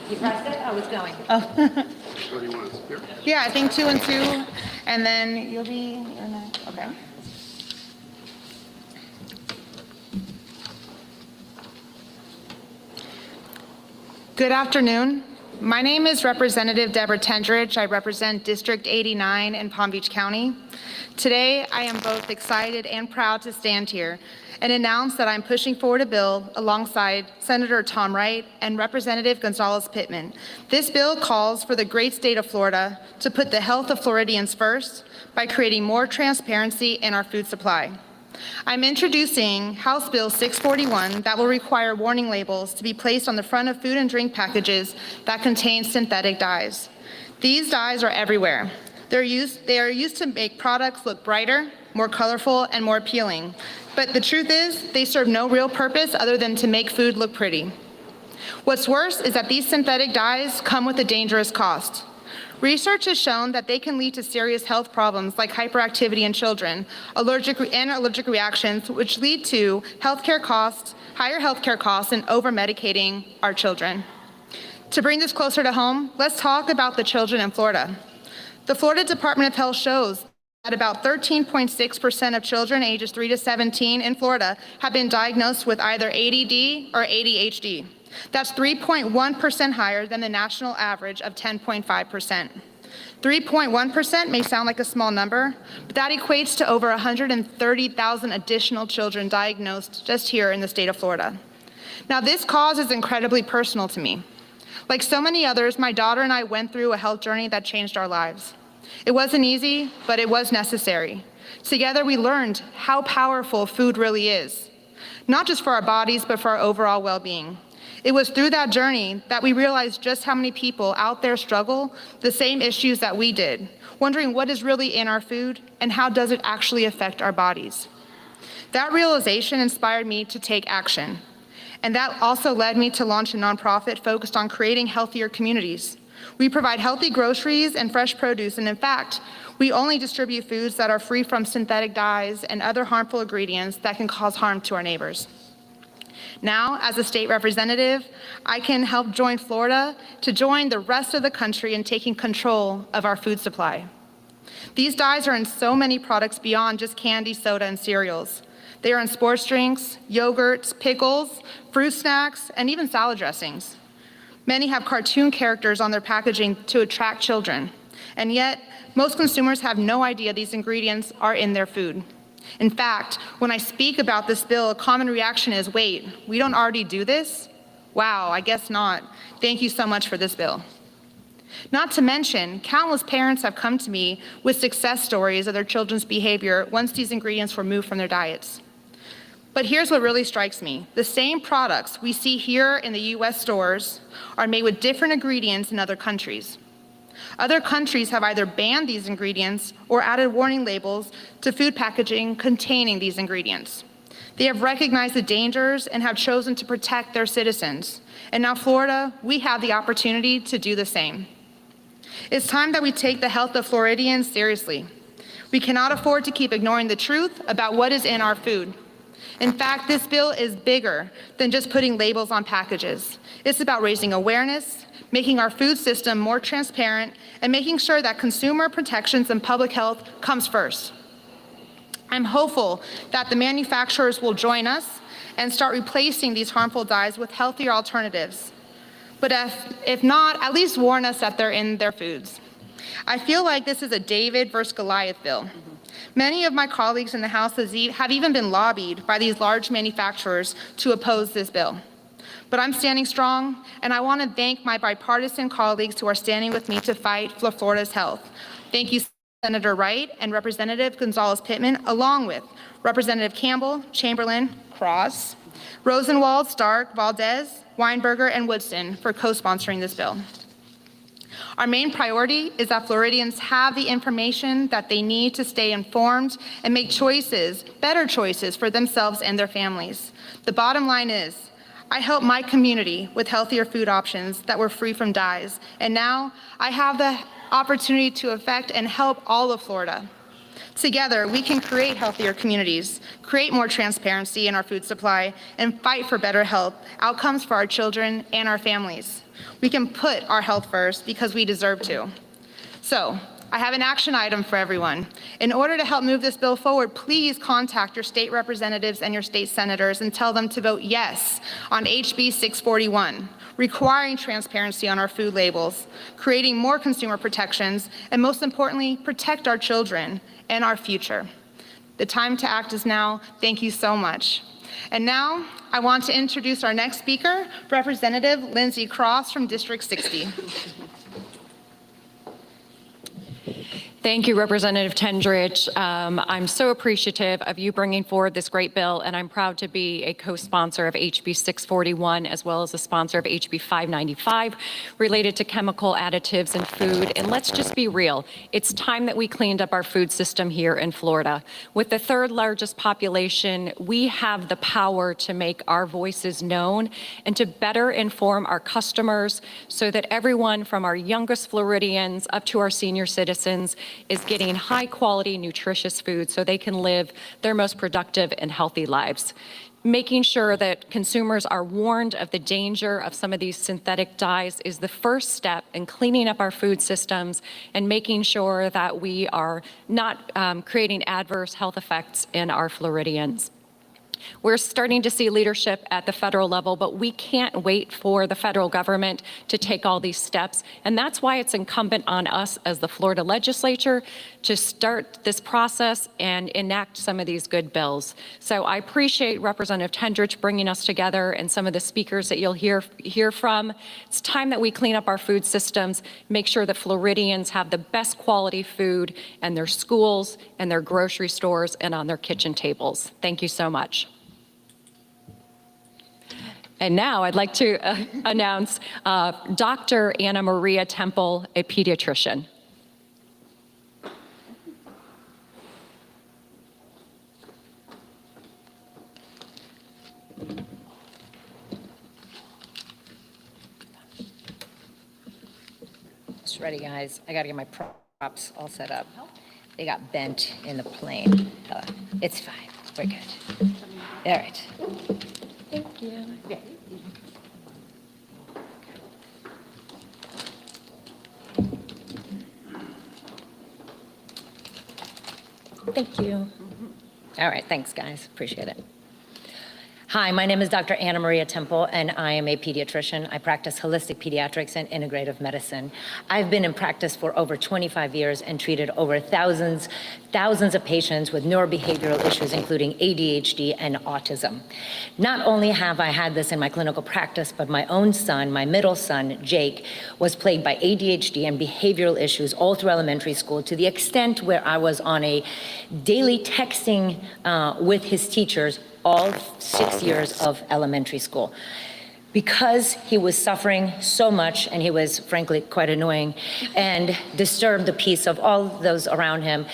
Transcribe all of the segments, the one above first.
You pressed it? Oh, it's going. Oh. What do you want us here? Yeah, I think 2 and 2, and then you're next. Okay. Good afternoon. My name is Representative Deborah Tendridge. I represent District 89 in Palm Beach County. Today, I am both excited and proud to stand here and announce that I'm pushing forward a bill alongside Senator Tom Wright and Representative Gonzalez-Pittman. This bill calls for the great state of Florida to put the health of Floridians first by creating more transparency in our food supply. I'm introducing House Bill 641 that will require warning labels to be placed on the front of food and drink packages that contain synthetic dyes. These dyes are everywhere. They are used to make products look brighter, more colorful, and more appealing. But the truth is, they serve no real purpose other than to make food look pretty. What's worse is that these synthetic dyes come with a dangerous cost. Research has shown that they can lead to serious health problems like hyperactivity in children, allergic reactions, which lead to higher healthcare costs, and over-medicating our children. To bring this closer to home, let's talk about the children in Florida. The Florida Department of Health shows that about 13.6% of children ages 3 to 17 in Florida have been diagnosed with either ADD or ADHD. That's 3.1% higher than the national average of 10.5%. 3.1% may sound like a small number, but that equates to over 130,000 additional children diagnosed just here in the state of Florida. Now, this cause is incredibly personal to me. Like so many others, my daughter and I went through a health journey that changed our lives. It wasn't easy, but it was necessary. Together, we learned how powerful food really is, not just for our bodies, but for our overall well-being. It was through that journey that we realized just how many people out there struggle the same issues that we did, wondering what is really in our food and how does it actually affect our bodies. That realization inspired me to take action. And that also led me to launch a nonprofit focused on creating healthier communities. We provide healthy groceries and fresh produce, and in fact, we only distribute foods that are free from synthetic dyes and other harmful ingredients that can cause harm to our neighbors. Now, as a state representative, I can help join Florida to join the rest of the country in taking control of our food supply. These dyes are in so many products beyond just candy, soda, and cereals. They are in sports drinks, yogurts, pickles, fruit snacks, and even salad dressings. Many have cartoon characters on their packaging to attract children, and yet most consumers have no idea these ingredients are in their food. In fact, when I speak about this bill, a common reaction is, wait, we don't already do this? Wow, I guess not. Thank you so much for this bill. Not to mention, countless parents have come to me with success stories of their children's behavior once these ingredients were moved from their diets. But here's what really strikes me. The same products we see here in the US stores are made with different ingredients in other countries. Other countries have either banned these ingredients or added warning labels to food packaging containing these ingredients. They have recognized the dangers and have chosen to protect their citizens. And now Florida, we have the opportunity to do the same. It's time that we take the health of Floridians seriously. We cannot afford to keep ignoring the truth about what is in our food. In fact, this bill is bigger than just putting labels on packages. It's about raising awareness, making our food system more transparent, and making sure that consumer protections and public health comes first. I'm hopeful that the manufacturers will join us and start replacing these harmful dyes with healthier alternatives. But if not, at least warn us that they're in their foods. I feel like this is a David versus Goliath bill. Many of my colleagues in the House have even been lobbied by these large manufacturers to oppose this bill. But I'm standing strong, and I want to thank my bipartisan colleagues who are standing with me to fight for Florida's health. Thank you, Senator Wright and Representative Gonzalez-Pittman, along with Representative Campbell, Chamberlain, Cross, Rosenwald, Stark, Valdez, Weinberger, and Woodson for co-sponsoring this bill. Our main priority is that Floridians have the information that they need to stay informed and make choices, better choices for themselves and their families. The bottom line is, I helped my community with healthier food options that were free from dyes, and now I have the opportunity to affect and help all of Florida. Together, we can create healthier communities, create more transparency in our food supply, and fight for better health outcomes for our children and our families. We can put our health first because we deserve to. So, I have an action item for everyone. In order to help move this bill forward, please contact your state representatives and your state senators and tell them to vote yes on HB 641, requiring transparency on our food labels, creating more consumer protections, and most importantly, protect our children and our future. The time to act is now. Thank you so much. And now, I want to introduce our next speaker, Representative Lindsay Cross from District 60. Thank you, Representative Tendrich. I'm so appreciative of you bringing forward this great bill, and I'm proud to be a co-sponsor of HB 641 as well as a sponsor of HB 595 related to chemical additives in food. And let's just be real. It's time that we cleaned up our food system here in Florida. With the third largest population, we have the power to make our voices known and to better inform our customers so that everyone from our youngest Floridians up to our senior citizens is getting high quality, nutritious food so they can live their most productive and healthy lives. Making sure that consumers are warned of the danger of some of these synthetic dyes is the first step in cleaning up our food systems and making sure that we are not creating adverse health effects in our Floridians. We're starting to see leadership at the federal level, but we can't wait for the federal government to take all these steps. And that's why it's incumbent on us as the Florida legislature to start this process and enact some of these good bills. So I appreciate Representative Tendrich bringing us together and some of the speakers that you'll hear from. It's time that we clean up our food systems, make sure that Floridians have the best quality food in their schools and their grocery stores and on their kitchen tables. Thank you so much. And now I'd like to announce Dr. Anna Maria Temple, a pediatrician. It's ready, guys. I gotta get my props all set up. They got bent in the plane. It's fine. We're good. All right. Thank you. Yeah. Thank you. All right, thanks, guys. Appreciate it. Hi, my name is Dr. Anna Maria Temple, and I am a pediatrician. I practice holistic pediatrics and integrative medicine. I've been in practice for over 25 years and treated over thousands of patients with neurobehavioral issues, including ADHD and autism. Not only have I had this in my clinical practice, but my own son, my middle son, Jake, was plagued by ADHD and behavioral issues all through elementary school, to the extent where I was on a daily texting with his teachers all 6 years of elementary school. Because he was suffering so much, and he was frankly quite annoying and disturbed the peace of all those around him,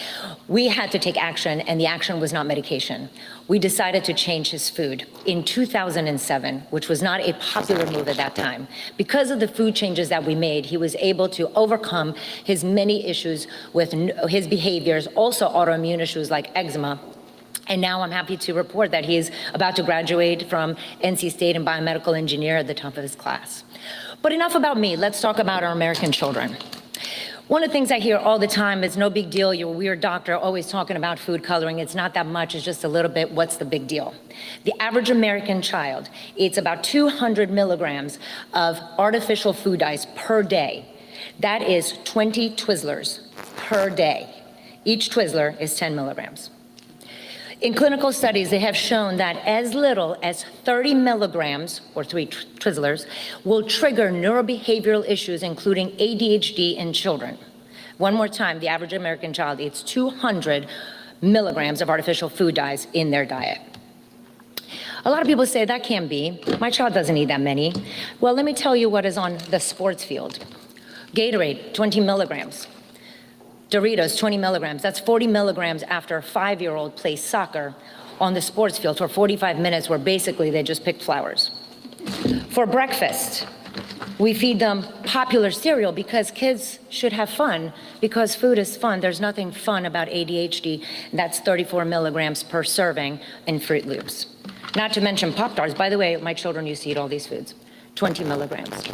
we had to take action, and the action was not medication. We decided to change his food in 2007, which was not a popular move at that time. Because of the food changes that we made, he was able to overcome his many issues with his behaviors, also autoimmune issues like eczema. And now I'm happy to report that he is about to graduate from NC State and biomedical engineer at the top of his class. But enough about me. Let's talk about our American children. One of the things I hear all the time is, no big deal, you're a weird doctor always talking about food coloring. It's not that much, it's just a little bit. What's the big deal? The average American child eats about 200 milligrams of artificial food dyes per day. That is 20 Twizzlers per day. Each Twizzler is 10 milligrams. In clinical studies, they have shown that as little as 30 milligrams, or 3 Twizzlers, will trigger neurobehavioral issues, including ADHD in children. One more time, the average American child eats 200 milligrams of artificial food dyes in their diet. A lot of people say, that can't be. My child doesn't eat that many. Well, let me tell you what is on the sports field. Gatorade, 20 milligrams. Doritos, 20 milligrams. That's 40 milligrams after a 5-year-old plays soccer on the sports field for 45 minutes, where basically they just picked flowers. For breakfast, We feed them popular cereal because kids should have fun, because food is fun. There's nothing fun about ADHD. That's 34 milligrams per serving in Fruit Loops. Not to mention Pop-Tarts. By the way, my children used to eat all these foods. 20 milligrams.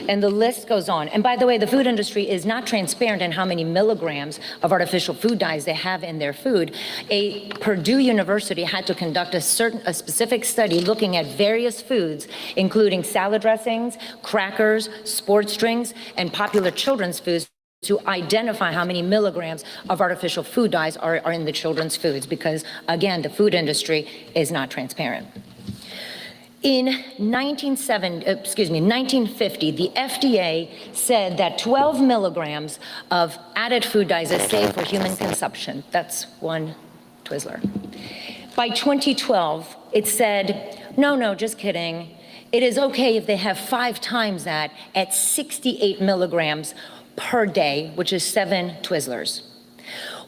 And the list goes on. And by the way, the food industry is not transparent in how many milligrams of artificial food dyes they have in their food. A Purdue University had to conduct a specific study looking at various foods, including salad dressings, crackers, sports drinks, and popular children's foods, to identify how many milligrams of artificial food dyes are in the children's foods, because again, the food industry is not transparent. In 1950, the FDA said that 12 milligrams of added food dyes is safe for human consumption. That's one Twizzler. By 2012, it said, no, just kidding. It is okay if they have 5 times that at 68 milligrams per day, which is 7 Twizzlers.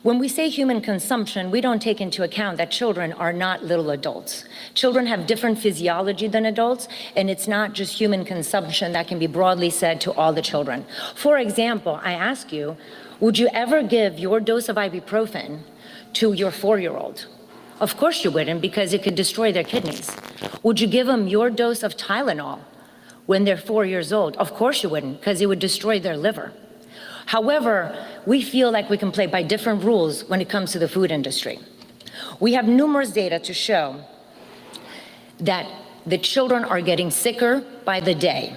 When we say human consumption, we don't take into account that children are not little adults. Children have different physiology than adults, and it's not just human consumption that can be broadly said to all the children. For example, I ask you, would you ever give your dose of ibuprofen to your 4-year-old? Of course you wouldn't, because it could destroy their kidneys. Would you give them your dose of Tylenol when they're 4 years old? Of course you wouldn't, because it would destroy their liver. However, we feel like we can play by different rules when it comes to the food industry. We have numerous data to show that the children are getting sicker by the day.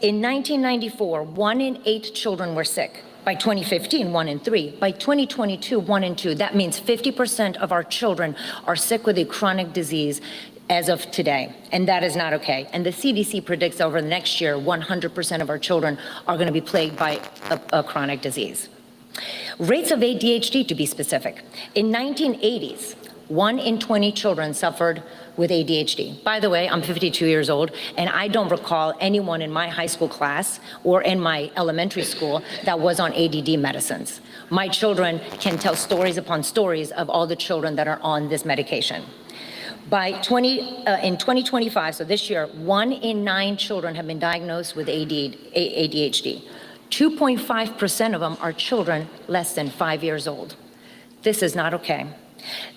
In 1994, 1 in 8 children were sick. By 2015, 1 in 3. By 2022, 1 in 2. That means 50% of our children are sick with a chronic disease as of today, and that is not okay. And the CDC predicts over the next year, 100% of our children are going to be plagued by a chronic disease. Rates of ADHD, to be specific. In 1980s, 1 in 20 children suffered with ADHD. By the way, I'm 52 years old, and I don't recall anyone in my high school class or in my elementary school that was on ADD medicines. My children can tell stories upon stories of all the children that are on this medication. In 2025, so this year, 1 in 9 children have been diagnosed with ADHD. 2.5% of them are children less than 5 years old. This is not okay.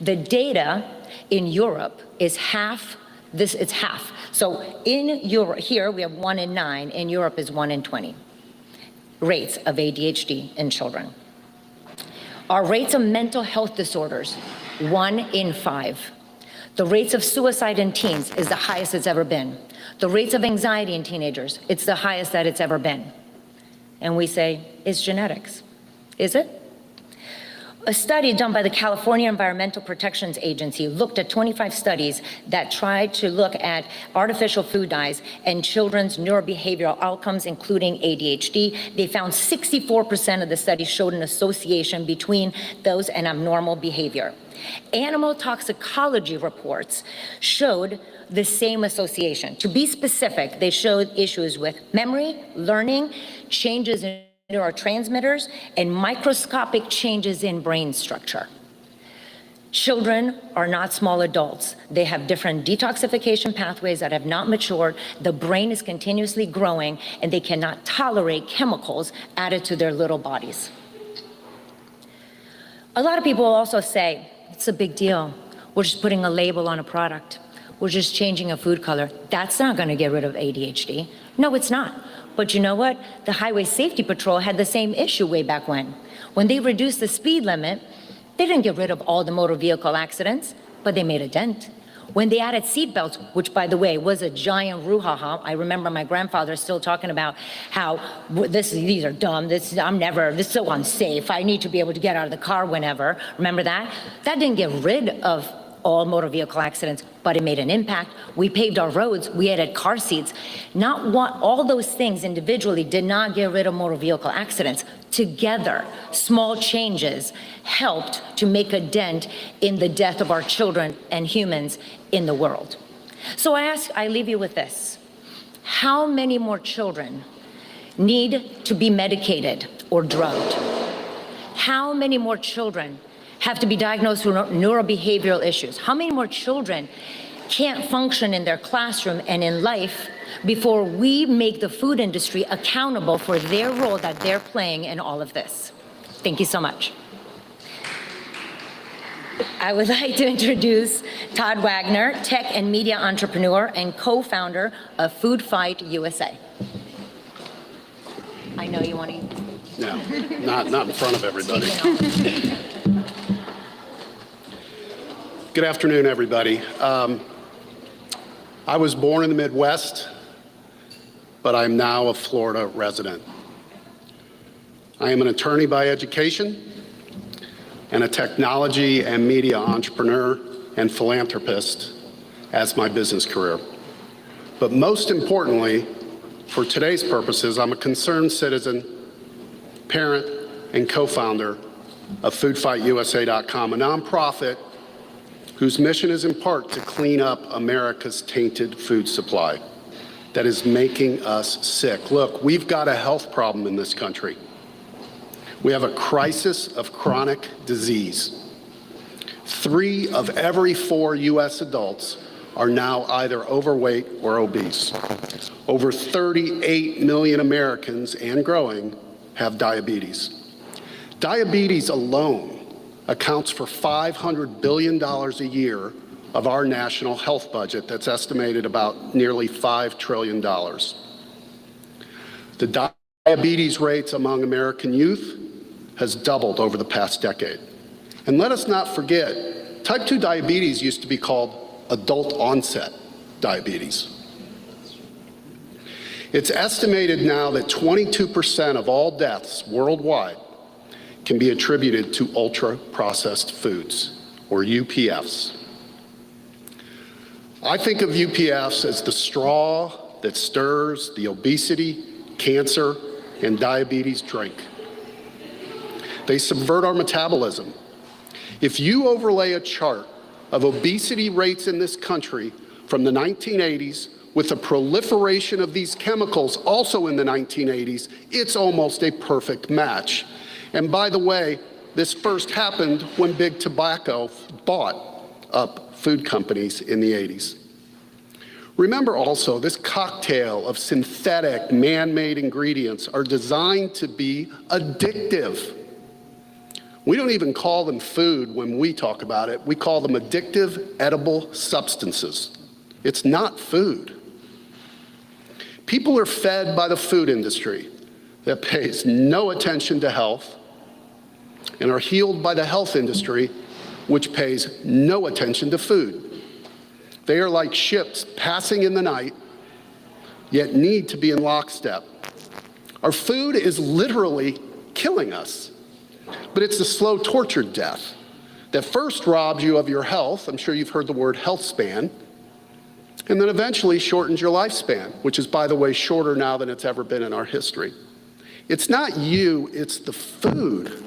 The data in Europe is half. It's half. So in Europe, here we have 1 in 9. In Europe is 1 in 20 rates of ADHD in children. Our rates of mental health disorders, 1 in 5. The rates of suicide in teens is the highest it's ever been. The rates of anxiety in teenagers, it's the highest that it's ever been. And we say, it's genetics. Is it? A study done by the California Environmental Protection Agency looked at 25 studies that tried to look at artificial food dyes and children's neurobehavioral outcomes, including ADHD. They found 64% of the studies showed an association between those and abnormal behavior. Animal toxicology reports showed the same association. To be specific, they showed issues with memory, learning, changes in neurotransmitters, and microscopic changes in brain structure. Children are not small adults. They have different detoxification pathways that have not matured. The brain is continuously growing, and they cannot tolerate chemicals added to their little bodies. A lot of people also say, it's a big deal. We're just putting a label on a product. We're just changing a food color. That's not going to get rid of ADHD. No, it's not. But you know what? The Highway Safety Patrol had the same issue way back when. When they reduced the speed limit, they didn't get rid of all the motor vehicle accidents, but they made a dent. When they added seatbelts, which, by the way, was a giant brouhaha. I remember my grandfather still talking about how these are dumb, this is so unsafe, I need to be able to get out of the car whenever. Remember that? That didn't get rid of all motor vehicle accidents, but it made an impact. We paved our roads, we added car seats. All those things individually did not get rid of motor vehicle accidents. Together, small changes helped to make a dent in the death of our children and humans in the world. So I leave you with this. How many more children need to be medicated or drugged? How many more children have to be diagnosed with neurobehavioral issues? How many more children can't function in their classroom and in life before we make the food industry accountable for their role that they're playing in all of this. Thank you so much. I would like to introduce Todd Wagner, tech and media entrepreneur and co-founder of Food Fight USA. I know you want to. No, not in front of everybody. Good afternoon, everybody. I was born in the Midwest, but I'm now a Florida resident. I am an attorney by education and a technology and media entrepreneur and philanthropist as my business career. But most importantly, for today's purposes, I'm a concerned citizen, parent, and co-founder of FoodFightUSA.com, a nonprofit whose mission is in part to clean up America's tainted food supply that is making us sick. Look, we've got a health problem in this country. We have a crisis of chronic disease. 3 of every 4 U.S. adults are now either overweight or obese. Over 38 million Americans, and growing, have diabetes. Diabetes alone accounts for $500 billion a year of our national health budget that's estimated about nearly $5 trillion. The diabetes rates among American youth has doubled over the past decade. And let us not forget, type 2 diabetes used to be called adult onset diabetes. It's estimated now that 22% of all deaths worldwide can be attributed to ultra-processed foods, or UPFs. I think of UPFs as the straw that stirs the obesity, cancer, and diabetes drink. They subvert our metabolism. If you overlay a chart of obesity rates in this country from the 1980s with the proliferation of these chemicals also in the 1980s, it's almost a perfect match. And by the way, this first happened when Big Tobacco bought up food companies in the 80s. Remember also, this cocktail of synthetic, man-made ingredients are designed to be addictive. We don't even call them food when we talk about it. We call them addictive edible substances. It's not food. People are fed by the food industry that pays no attention to health and are healed by the health industry, which pays no attention to food. They are like ships passing in the night, yet need to be in lockstep. Our food is literally killing us. But it's a slow, tortured death that first robs you of your health. I'm sure you've heard the word health span. And then eventually shortens your lifespan, which is, by the way, shorter now than it's ever been in our history. It's not you, it's the food.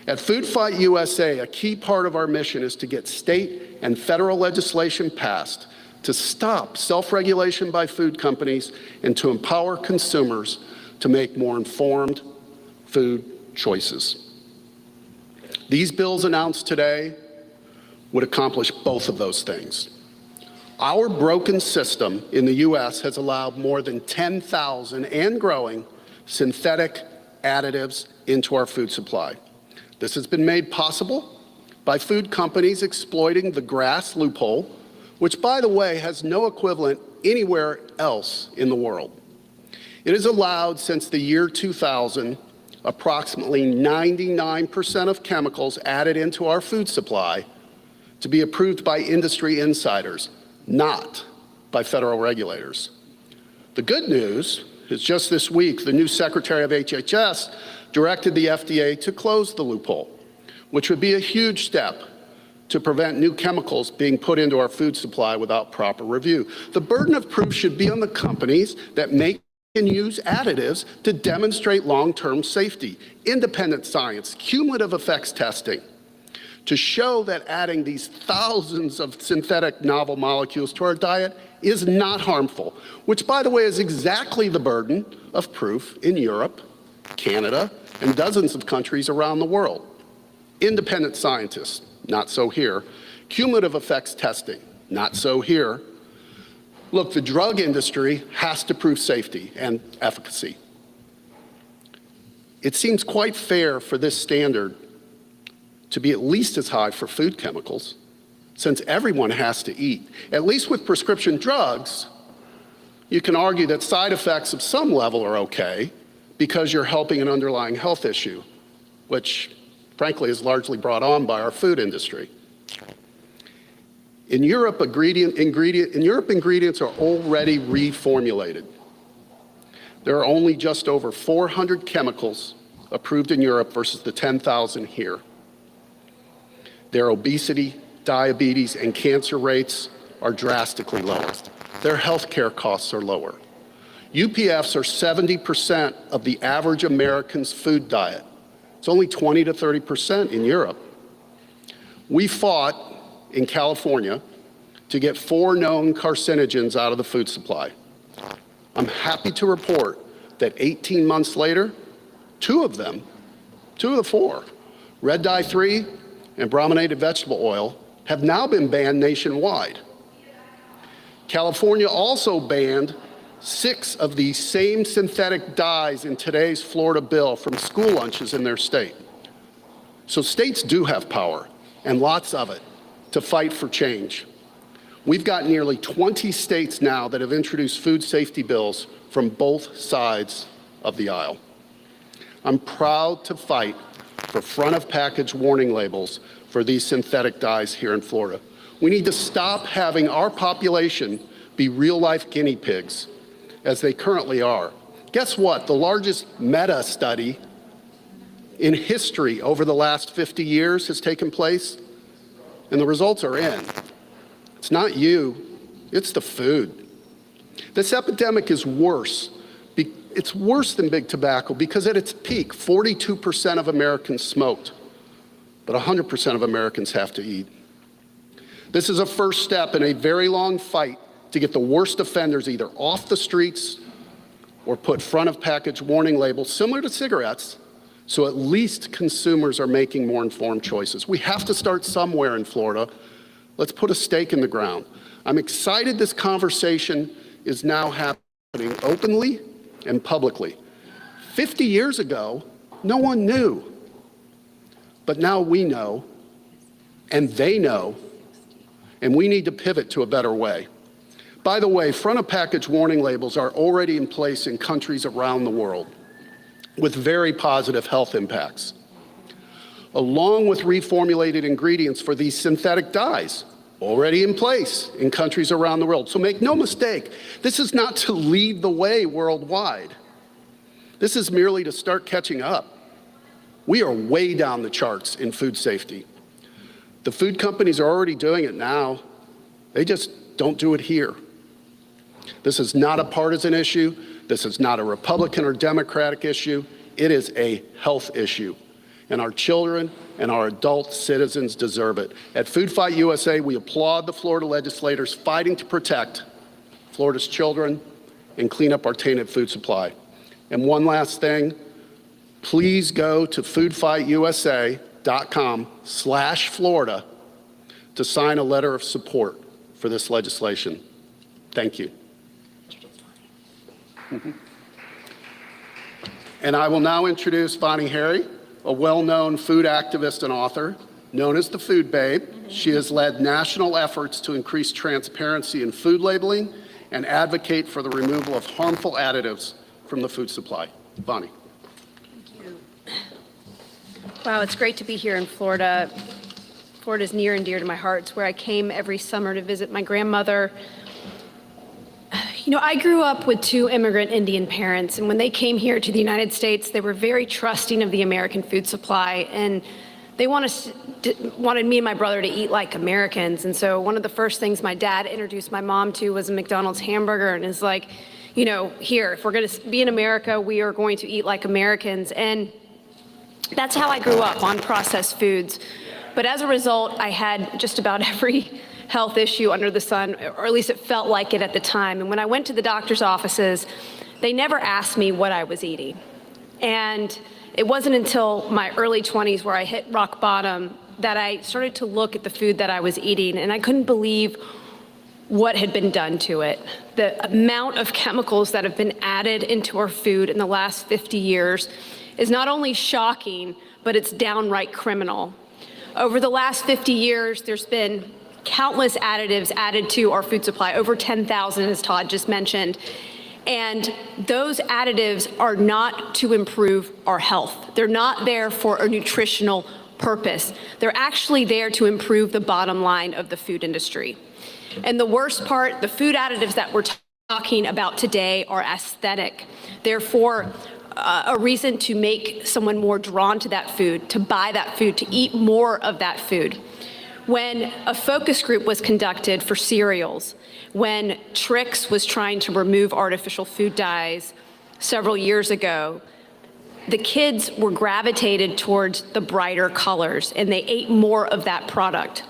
At Food Fight USA, a key part of our mission is to get state and federal legislation passed to stop self-regulation by food companies and to empower consumers to make more informed food choices. These bills announced today would accomplish both of those things. Our broken system in the U.S. has allowed more than 10,000 and growing synthetic additives into our food supply. This has been made possible by food companies exploiting the GRAS loophole, which, by the way, has no equivalent anywhere else in the world. It has allowed, since the year 2000, approximately 99% of chemicals added into our food supply to be approved by industry insiders, not by federal regulators. The good news is just this week, the new Secretary of HHS directed the FDA to close the loophole, which would be a huge step to prevent new chemicals being put into our food supply without proper review. The burden of proof should be on the companies that make and use additives to demonstrate long-term safety, independent science, cumulative effects testing, to show that adding these thousands of synthetic novel molecules to our diet is not harmful, which, by the way, is exactly the burden of proof in Europe, Canada, and dozens of countries around the world. Independent scientists, not so here. Cumulative effects testing, not so here. Look, the drug industry has to prove safety and efficacy. It seems quite fair for this standard to be at least as high for food chemicals, since everyone has to eat. At least with prescription drugs, you can argue that side effects of some level are okay because you're helping an underlying health issue, which frankly is largely brought on by our food industry. In Europe, ingredients are already reformulated. There are only just over 400 chemicals approved in Europe versus the 10,000 here. Their obesity, diabetes, and cancer rates are drastically lower. Their healthcare costs are lower. UPFs are 70% of the average American's food diet. It's only 20 to 30% in Europe. We fought in California to get 4 known carcinogens out of the food supply. I'm happy to report that 18 months later, 2 of the 4, red dye 3 and brominated vegetable oil, have now been banned nationwide. California also banned 6 of the same synthetic dyes in today's Florida bill from school lunches in their state. So states do have power, and lots of it, to fight for change. We've got nearly 20 states now that have introduced food safety bills from both sides of the aisle. I'm proud to fight for front-of-package warning labels for these synthetic dyes here in Florida. We need to stop having our population be real-life guinea pigs, as they currently are. Guess what? The largest meta-study in history over the last 50 years has taken place, and the results are in. It's not you, it's the food. This epidemic is worse. It's worse than big tobacco because at its peak, 42% of Americans smoked, but 100% of Americans have to eat. This is a first step in a very long fight to get the worst offenders either off the streets or put front-of-package warning labels similar to cigarettes, so at least consumers are making more informed choices. We have to start somewhere in Florida. Let's put a stake in the ground. I'm excited this conversation is now happening openly and publicly. 50 years ago, no one knew. But now we know, and they know, and we need to pivot to a better way. By the way, front-of-package warning labels are already in place in countries around the world with very positive health impacts, along with reformulated ingredients for these synthetic dyes, already in place in countries around the world. So make no mistake, this is not to lead the way worldwide. This is merely to start catching up. We are way down the charts in food safety. The food companies are already doing it now. They just don't do it here. This is not a partisan issue. This is not a Republican or Democratic issue. It is a health issue. And our children and our adult citizens deserve it. At Food Fight USA, we applaud the Florida legislators fighting to protect Florida's children and clean up our tainted food supply. And one last thing, please go to foodfightUSA.com/Florida to sign a letter of support for this legislation. Thank you. And I will now introduce Bonnie Harry, a well-known food activist and author, known as the Food Babe. She has led national efforts to increase transparency in food labeling and advocate for the removal of harmful additives from the food supply. Bonnie. Thank you. Wow, it's great to be here in Florida. Florida is near and dear to my heart. It's where I came every summer to visit my grandmother. You know, I grew up with 2 immigrant Indian parents, and when they came here to the United States, they were very trusting of the American food supply, and they wanted me and my brother to eat like Americans. And so one of the first things my dad introduced my mom to was a McDonald's hamburger, and is like, you know, here, if we're going to be in America, we are going to eat like Americans. And that's how I grew up, on processed foods. But as a result, I had just about every health issue under the sun, or at least it felt like it at the time. And when I went to the doctor's offices, they never asked me what I was eating. And it wasn't until my early 20s where I hit rock bottom that I started to look at the food that I was eating, and I couldn't believe what had been done to it. The amount of chemicals that have been added into our food in the last 50 years is not only shocking, but it's downright criminal. Over the last 50 years, there's been countless additives added to our food supply, over 10,000, as Todd just mentioned. And those additives are not to improve our health. They're not there for a nutritional purpose. They're actually there to improve the bottom line of the food industry. And the worst part, the food additives that we're talking about today are aesthetic. Therefore, a reason to make someone more drawn to that food, to buy that food, to eat more of that food. When a focus group was conducted for cereals, when Trix was trying to remove artificial food dyes several years ago, the kids were gravitated towards the brighter colors and they ate more of that product.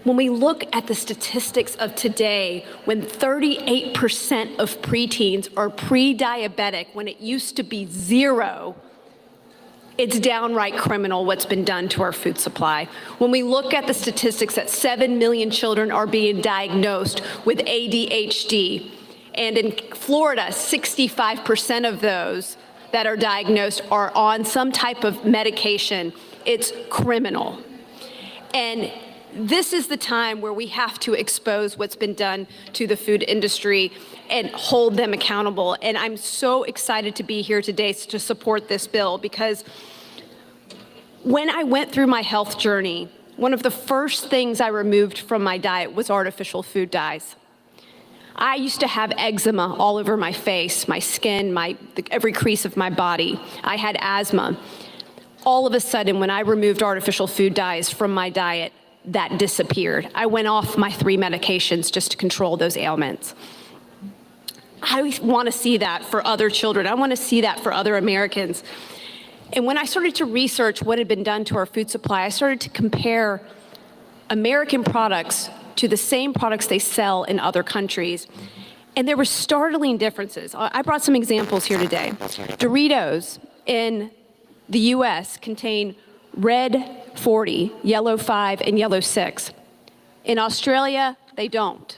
When we look at the statistics of today, when 38% of preteens are pre-diabetic when it used to be 0, it's downright criminal what's been done to our food supply. When we look at the statistics that 7 million children are being diagnosed with ADHD, and in Florida, 65% of those that are diagnosed are on some type of medication, it's criminal. And this is the time where we have to expose what's been done to the food industry and hold them accountable. And I'm so excited to be here today to support this bill, because when I went through my health journey, one of the first things I removed from my diet was artificial food dyes. I used to have eczema all over my face, my skin, every crease of my body. I had asthma. All of a sudden, when I removed artificial food dyes from my diet, that disappeared. I went off my 3 medications just to control those ailments. I want to see that for other children. I want to see that for other Americans. And when I started to research what had been done to our food supply, I started to compare American products to the same products they sell in other countries. And there were startling differences. I brought some examples here today. Doritos in the US contain red 40, yellow 5, and yellow 6. In Australia, they don't.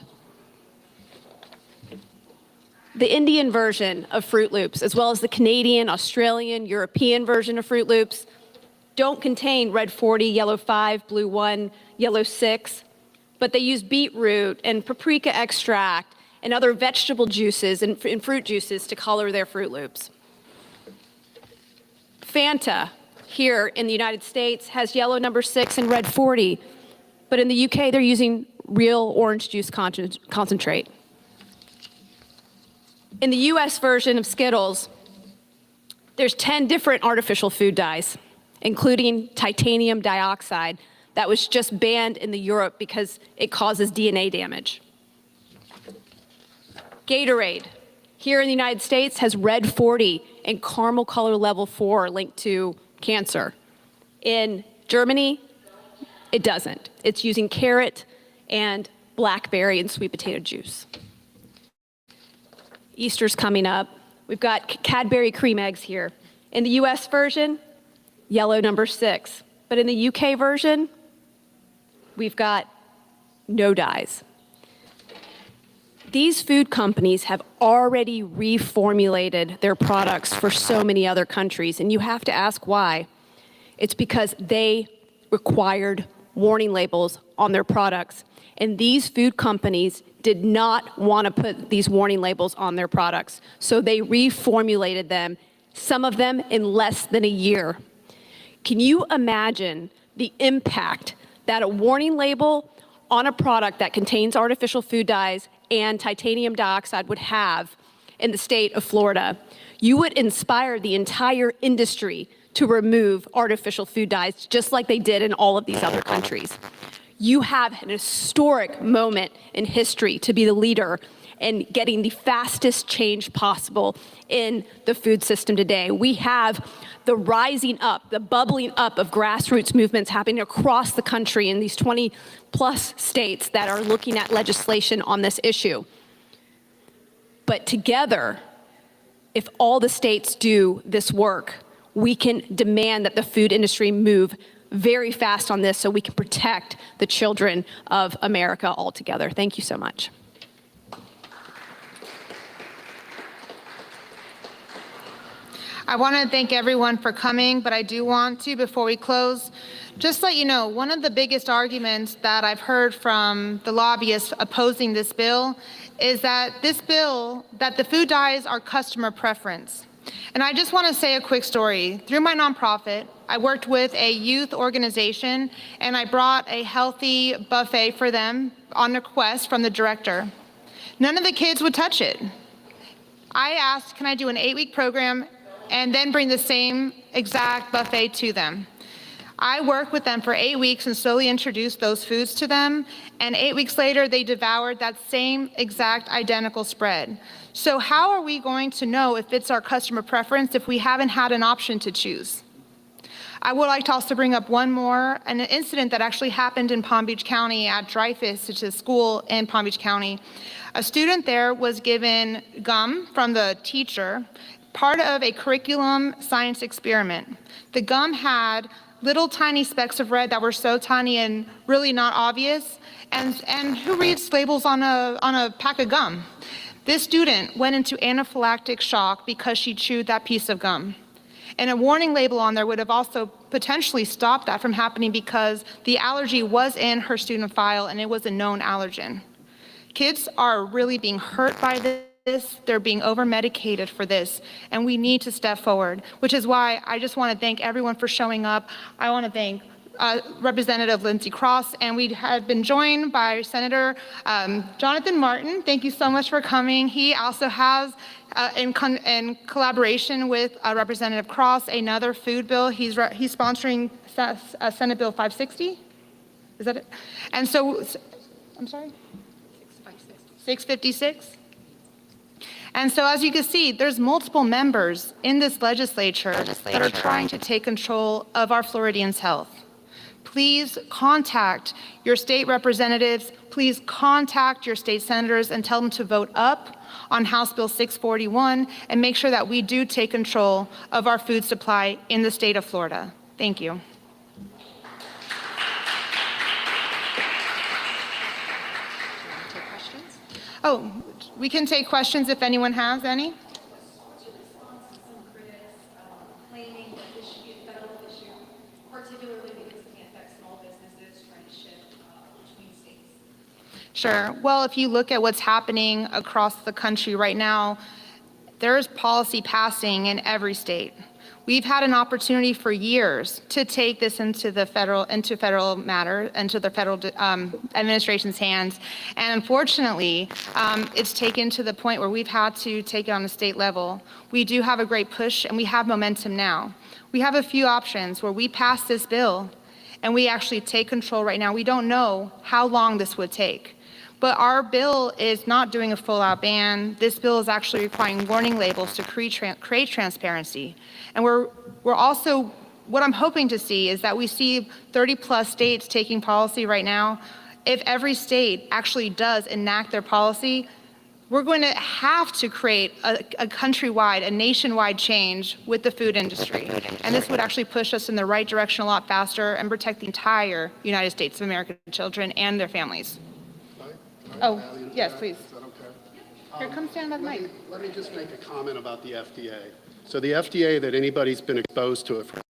The Indian version of Fruit Loops, as well as the Canadian, Australian, European version of Fruit Loops, don't contain red 40, yellow 5, blue 1, yellow 6, but they use beetroot and paprika extract and other vegetable juices and fruit juices to color their Fruit Loops. Fanta, here in the United States, has yellow number 6 and red 40, but in the UK, they're using real orange juice concentrate. In the US version of Skittles, there's 10 different artificial food dyes, including titanium dioxide that was just banned in Europe because it causes DNA damage. Gatorade, here in the United States, has red 40 and caramel color level 4 linked to cancer. In Germany, it doesn't. It's using carrot and blackberry and sweet potato juice. Easter's coming up. We've got Cadbury cream eggs here. In the US version, yellow number 6. But in the UK version, we've got no dyes. These food companies have already reformulated their products for so many other countries, and you have to ask why. It's because they required warning labels on their products, and these food companies did not want to put these warning labels on their products, so they reformulated them, some of them in less than a year. Can you imagine the impact that a warning label on a product that contains artificial food dyes and titanium dioxide would have in the state of Florida? You would inspire the entire industry to remove artificial food dyes, just like they did in all of these other countries. You have an historic moment in history to be the leader in getting the fastest change possible in the food system today. We have the rising up, the bubbling up of grassroots movements happening across the country in these 20+ states that are looking at legislation on this issue. But together, if all the states do this work, we can demand that the food industry move very fast on this so we can protect the children of America altogether. Thank you so much. I want to thank everyone for coming, but I do want to, before we close, just let you know, one of the biggest arguments that I've heard from the lobbyists opposing this bill is that the food dyes are customer preference. And I just want to say a quick story. Through my nonprofit, I worked with a youth organization, and I brought a healthy buffet for them on request from the director. None of the kids would touch it. I asked, can I do an 8-week program and then bring the same exact buffet to them? I worked with them for 8 weeks and slowly introduced those foods to them, and 8 weeks later, they devoured that same exact identical spread. So how are we going to know if it's our customer preference if we haven't had an option to choose? I would like to also bring up an incident that actually happened in Palm Beach County at Dreyfus, which is a school in Palm Beach County. A student there was given gum from the teacher, part of a curriculum science experiment. The gum had little tiny specks of red that were so tiny and really not obvious. And who reads labels on a pack of gum? This student went into anaphylactic shock because she chewed that piece of gum. And a warning label on there would have also potentially stopped that from happening because the allergy was in her student file and it was a known allergen. Kids are really being hurt by this. They're being over-medicated for this, and we need to step forward, which is why I just want to thank everyone for showing up. I want to thank Representative Lindsey Cross, and we have been joined by Senator Jonathan Martin. Thank you so much for coming. He also has, in collaboration with Representative Cross, another food bill. He's sponsoring Senate Bill 560. Is that it? And so, I'm sorry? 656. And so as you can see, there's multiple members in this legislature that are trying to take control of our Floridians' health. Please contact your state representatives. Please contact your state senators and tell them to vote up on House Bill 641 and make sure that we do take control of our food supply in the state of Florida. Thank you. Oh, we can take questions if anyone has any. Claiming that this should be a federal issue, particularly because it can affect small businesses trying to ship between states? Sure. Well, if you look at what's happening across the country right now, there's policy passing in every state. We've had an opportunity for years to take this into the federal matter, into the federal administration's hands, and unfortunately, it's taken to the point where we've had to take it on the state level. We do have a great push, and we have momentum now. We have a few options where we pass this bill, and we actually take control right now. We don't know how long this would take. But our bill is not doing a full-out ban. This bill is actually requiring warning labels to create transparency. And we're also, what I'm hoping to see is that we see 30-plus states taking policy right now. If every state actually does enact their policy, we're going to have to create a countrywide, a nationwide change with the food industry. And this would actually push us in the right direction a lot faster and protect the entire United States of America children and their families. Oh, yes, please. Is that okay? Here, come stand by the mic. Let me just make a comment about the FDA. So the FDA, that anybody's been exposed to it for